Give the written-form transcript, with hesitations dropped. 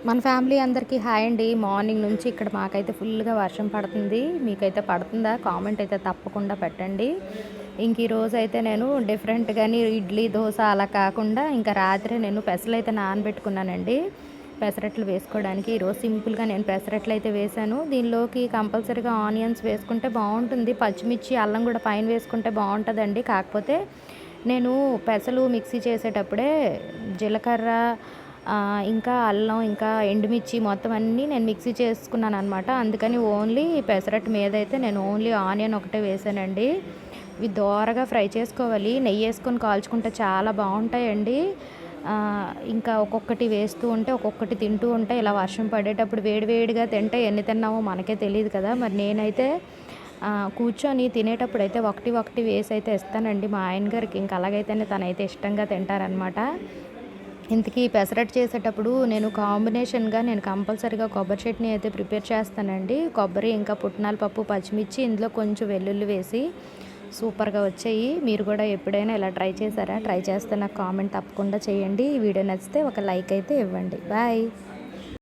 మన ఫ్యామిలీ అందరికీ హాయ్ అండి. మార్నింగ్ నుంచి ఇక్కడ మాకైతే ఫుల్గా వర్షం పడుతుంది. మీకైతే పడుతుందా? కామెంట్ అయితే తప్పకుండా పెట్టండి. ఇంక ఈరోజు అయితే నేను డిఫరెంట్గాని ఇడ్లీ దోశ అలా కాకుండా ఇంకా రాత్రి నేను పెసలు అయితే నానబెట్టుకున్నానండి. పెసరట్లు వేసుకోవడానికి ఈరోజు సింపుల్గా నేను పెసరట్లు అయితే వేశాను. దీనిలోకి కంపల్సరీగా ఆనియన్స్ వేసుకుంటే బాగుంటుంది. పచ్చిమిర్చి అల్లం కూడా పైన వేసుకుంటే బాగుంటుందండి. కాకపోతే నేను పెసలు మిక్సీ చేసేటప్పుడే జీలకర్ర ఇంకా అల్లం, ఇంకా ఎండుమిర్చి మొత్తం అన్నీ నేను మిక్సీ చేసుకున్నాను అనమాట. అందుకని ఓన్లీ పెసరట్టు మీద అయితే నేను ఓన్లీ ఆనియన్ ఒకటే వేసానండి. ఇవి దోరగా ఫ్రై చేసుకోవాలి. నెయ్యి వేసుకొని కాల్చుకుంటే చాలా బాగుంటాయండి. ఇంకా ఒక్కొక్కటి వేస్తూ ఉంటే ఒక్కొక్కటి తింటూ ఉంటే ఇలా వర్షం పడేటప్పుడు వేడివేడిగా తింటే ఎన్ని తిన్నామో మనకే తెలియదు కదా. మరి నేనైతే కూర్చొని తినేటప్పుడు అయితే ఒకటి ఒకటి వేసి అయితే ఇస్తానండి మా ఆయన గారికి. ఇంకా అలాగైతేనే తనైతే ఇష్టంగా తింటారనమాట. ఇంతకీ పెసరట్టు చేసేటప్పుడు నేను కాంబినేషన్గా నేను కంపల్సరీగా కొబ్బరి చట్నీ అయితే ప్రిపేర్ చేస్తానండి. కొబ్బరి, ఇంకా పుట్నాల పప్పు, పచ్చిమిర్చి, ఇందులో కొంచెం వెల్లుల్లి వేసి సూపర్గా వచ్చాయి. మీరు కూడా ఎప్పుడైనా ఇలా ట్రై చేశారా? ట్రై చేస్తే నాకు కామెంట్ తప్పకుండా చేయండి. ఈ వీడియో నచ్చితే ఒక లైక్ అయితే ఇవ్వండి. బాయ్.